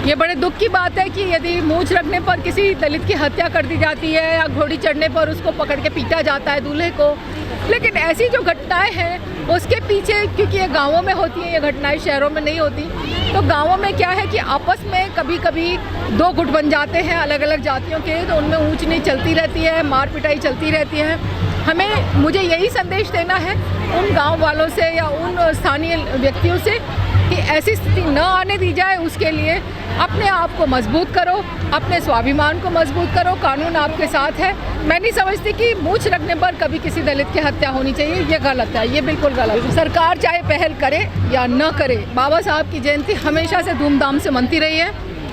ये बड़े दुख की बात है कि यदि मूंछ रखने पर किसी दलित की हत्या कर दी जाती है या घोड़ी चढ़ने पर उसको पकड़ के पीटा जाता है दूल्हे को, लेकिन ऐसी जो घटनाएं हैं उसके पीछे, क्योंकि ये गांवों में होती हैं, ये घटनाएं शहरों में नहीं होती, तो गांवों में क्या है कि आपस में कभी कभी दो गुट बन जाते हैं अलग अलग जातियों के, तो उनमें ऊंच नीच चलती रहती है, मार पिटाई चलती रहती है। मुझे यही संदेश देना है उन गाँव वालों से या उन स्थानीय व्यक्तियों से कि ऐसी स्थिति न आने दी जाए। उसके लिए अपने आप को मजबूत करो, अपने स्वाभिमान को मजबूत करो, कानून आपके साथ है। मैं नहीं समझती कि मूंछ रखने पर कभी किसी दलित की हत्या होनी चाहिए, ये गलत है, ये बिल्कुल गलत है। सरकार चाहे पहल करे या न करे, बाबा साहब की जयंती हमेशा से धूमधाम से मनती रही है।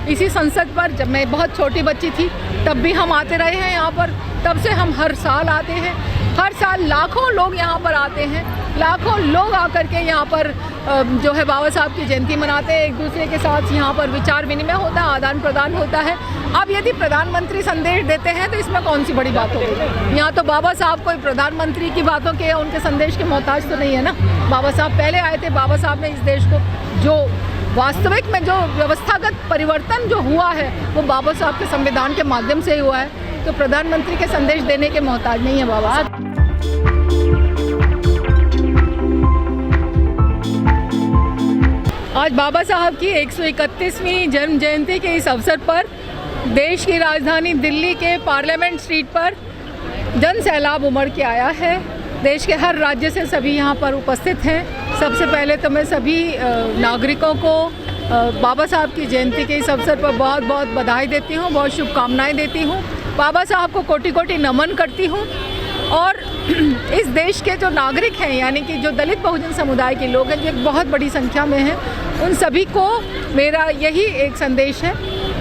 इसी संसद पर जब मैं बहुत छोटी बच्ची थी तब भी हम आते रहे हैं यहाँ पर, तब से हम हर साल आते हैं। हर साल लाखों लोग यहाँ पर आते हैं, लाखों लोग आकर के यहाँ पर जो है बाबा साहब की जयंती मनाते हैं। एक दूसरे के साथ यहाँ पर विचार विनिमय होता है, आदान प्रदान होता है। अब यदि प्रधानमंत्री संदेश देते हैं तो इसमें कौन सी बड़ी बात होगी? यहाँ तो बाबा साहब कोई प्रधानमंत्री की बातों के, उनके संदेश के मोहताज तो नहीं है ना। बाबा साहब पहले आए थे, बाबा साहब ने इस देश को जो वास्तविक में जो व्यवस्थागत परिवर्तन जो हुआ है वो बाबा साहब के संविधान के माध्यम से ही हुआ है। तो प्रधानमंत्री के संदेश देने के मोहताज नहीं है बाबा। आज बाबा साहब की 131वीं जन्म जयंती के इस अवसर पर देश की राजधानी दिल्ली के पार्लियामेंट स्ट्रीट पर जन सैलाब उमड़ के आया है। देश के हर राज्य से सभी यहाँ पर उपस्थित हैं। सबसे पहले तो मैं सभी नागरिकों को बाबा साहब की जयंती के इस अवसर पर बहुत बहुत बधाई देती हूँ, बहुत शुभकामनाएं देती हूँ। बाबा साहब को कोटि कोटि नमन करती हूँ। और इस देश के जो नागरिक हैं, यानी कि जो दलित बहुजन समुदाय के लोग हैं, जो एक बहुत बड़ी संख्या में हैं, उन सभी को मेरा यही एक संदेश है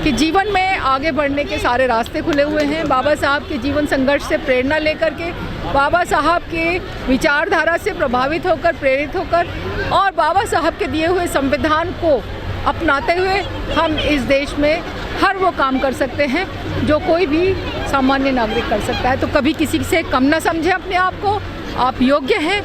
कि जीवन में आगे बढ़ने के सारे रास्ते खुले हुए हैं। बाबा साहब के जीवन संघर्ष से प्रेरणा लेकर के, बाबा साहब के विचारधारा से प्रभावित होकर, प्रेरित होकर और बाबा साहब के दिए हुए संविधान को अपनाते हुए हम इस देश में हर वो काम कर सकते हैं जो कोई भी सामान्य नागरिक कर सकता है। तो कभी किसी से कम ना समझें अपने आप को। आप योग्य हैं,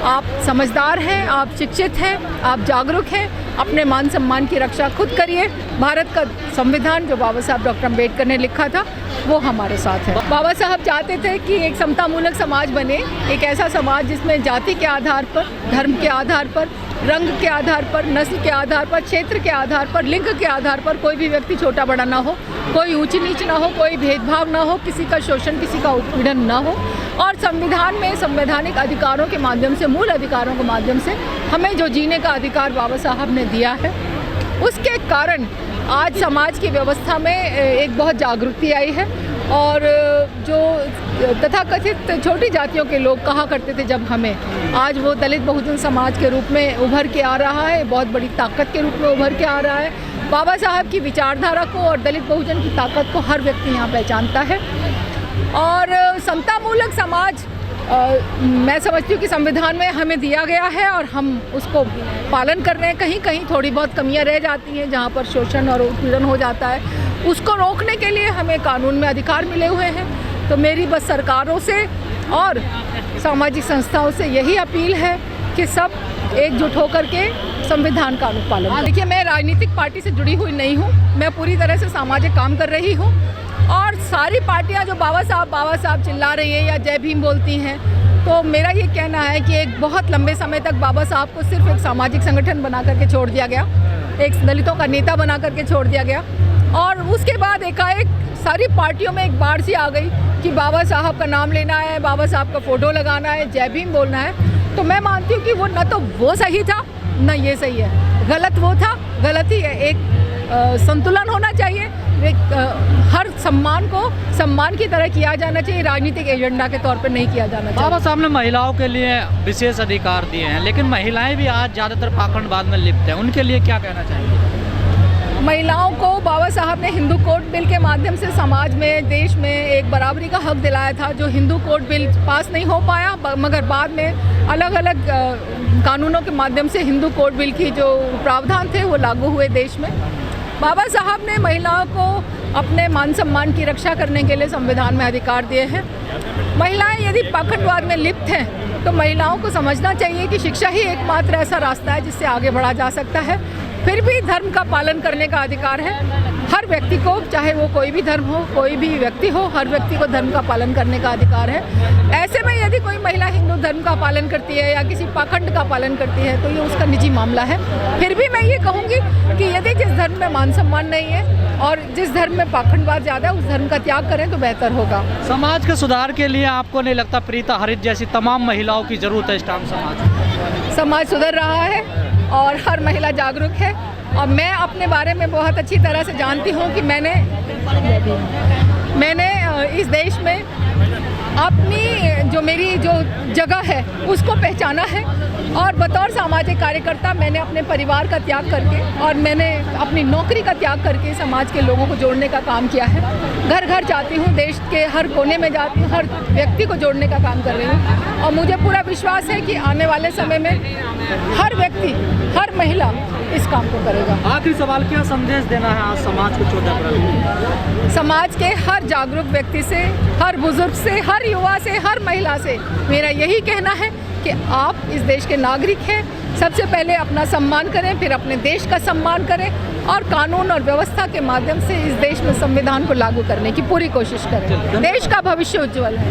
आप समझदार हैं, आप शिक्षित हैं, आप जागरूक हैं। अपने मान सम्मान की रक्षा खुद करिए। भारत का संविधान जो बाबा साहब डॉक्टर अम्बेडकर ने लिखा था वो हमारे साथ है। बाबा साहब चाहते थे कि एक समतामूलक समाज बने, एक ऐसा समाज जिसमें जाति के आधार पर, धर्म के आधार पर, रंग के आधार पर, नस्ल के आधार पर, क्षेत्र के आधार पर, लिंग के आधार पर कोई भी व्यक्ति छोटा बड़ा ना हो, कोई ऊंची नीच ना हो, कोई भेदभाव ना हो, किसी का शोषण, किसी का उत्पीड़न ना हो। और संविधान में संवैधानिक अधिकारों के माध्यम से, मूल अधिकारों के माध्यम से हमें जो जीने का अधिकार बाबा साहब ने दिया है, उसके कारण आज समाज की व्यवस्था में एक बहुत जागृति आई है। और जो तथाकथित छोटी जातियों के लोग कहा करते थे जब हमें, आज वो दलित बहुजन समाज के रूप में उभर के आ रहा है, बहुत बड़ी ताकत के रूप में उभर के आ रहा है। बाबा साहब की विचारधारा को और दलित बहुजन की ताकत को हर व्यक्ति यहाँ पहचानता है। और समतामूलक समाज मैं समझती हूँ कि संविधान में हमें दिया गया है और हम उसको पालन कर रहे हैं। कहीं कहीं थोड़ी बहुत कमियां रह जाती हैं जहाँ पर शोषण और उत्पीड़न हो जाता है, उसको रोकने के लिए हमें कानून में अधिकार मिले हुए हैं। तो मेरी बस सरकारों से और सामाजिक संस्थाओं से यही अपील है कि सब एकजुट होकर के संविधान का अनुपालन। देखिए, मैं राजनीतिक पार्टी से जुड़ी हुई नहीं हूँ, मैं पूरी तरह से सामाजिक काम कर रही हूँ। और सारी पार्टियां जो बाबा साहब चिल्ला रही है या जय भीम बोलती हैं, तो मेरा ये कहना है कि एक बहुत लंबे समय तक बाबा साहब को सिर्फ एक सामाजिक संगठन बना करके छोड़ दिया गया, एक दलितों का नेता बना करके छोड़ दिया गया। और उसके बाद एकाएक सारी पार्टियों में एक बाढ़ सी आ गई कि बाबा साहब का नाम लेना है, बाबा साहब का फ़ोटो लगाना है, जय भीम बोलना है। तो मैं मानती हूँ कि वो न तो वो सही था न ये सही है, गलत वो था, गलत ही है। एक संतुलन होना चाहिए। हर सम्मान को सम्मान की तरह किया जाना चाहिए, राजनीतिक एजेंडा के तौर पर नहीं किया जाना चाहिए। बाबा साहब ने महिलाओं के लिए विशेष अधिकार दिए हैं, लेकिन महिलाएं भी आज ज़्यादातर पाखंडवाद में लिप्त हैं, उनके लिए क्या कहना चाहिए? महिलाओं को बाबा साहब ने हिंदू कोड बिल के माध्यम से समाज में, देश में एक बराबरी का हक दिलाया था, जो हिंदू कोड बिल पास नहीं हो पाया, मगर बाद में अलग अलग कानूनों के माध्यम से हिंदू कोड बिल की जो प्रावधान थे वो लागू हुए देश में। बाबा साहब ने महिलाओं को अपने मान सम्मान की रक्षा करने के लिए संविधान में अधिकार दिए हैं। महिलाएं यदि पाखंडवाद में लिप्त हैं तो महिलाओं को समझना चाहिए कि शिक्षा ही एकमात्र ऐसा रास्ता है जिससे आगे बढ़ा जा सकता है। फिर भी धर्म का पालन करने का अधिकार है हर व्यक्ति को, चाहे वो कोई भी धर्म हो, कोई भी व्यक्ति हो, हर व्यक्ति को धर्म का पालन करने का अधिकार है। ऐसे में यदि कोई महिला हिंदू धर्म का पालन करती है या किसी पाखंड का पालन करती है तो ये उसका निजी मामला है। फिर भी मैं ये कहूँगी कि यदि जिस धर्म में मान सम्मान नहीं है और जिस धर्म में पाखंडवाद ज़्यादा है उस धर्म का त्याग करें तो बेहतर होगा। समाज के सुधार के लिए आपको नहीं लगता प्रीता हरित जैसी तमाम महिलाओं की ज़रूरत है इस टाइम समाज सुधर रहा है और हर महिला जागरूक है और मैं अपने बारे में बहुत अच्छी तरह से जानती हूँ कि मैंने इस देश में अपनी जो मेरी जो जगह है उसको पहचाना है और बतौर सामाजिक कार्यकर्ता मैंने अपने परिवार का त्याग करके और मैंने अपनी नौकरी का त्याग करके समाज के लोगों को जोड़ने का काम किया है। घर घर जाती हूँ, देश के हर कोने में जाती हूँ, हर व्यक्ति को जोड़ने का काम कर रही हूँ और मुझे पूरा विश्वास है कि आने वाले समय में हर व्यक्ति, हर महिला इस काम को करेगा। आखिरी सवाल, क्या संदेश देना है आज समाज को 14 अप्रैल को? समाज के हर जागरूक व्यक्ति से, हर बुजुर्ग से, हर युवा से, हर महिला से मेरा यही कहना है कि आप इस देश के नागरिक हैं। सबसे पहले अपना सम्मान करें, फिर अपने देश का सम्मान करें और कानून और व्यवस्था के माध्यम से इस देश में संविधान को लागू करने की पूरी कोशिश करें। देश का भविष्य उज्जवल है।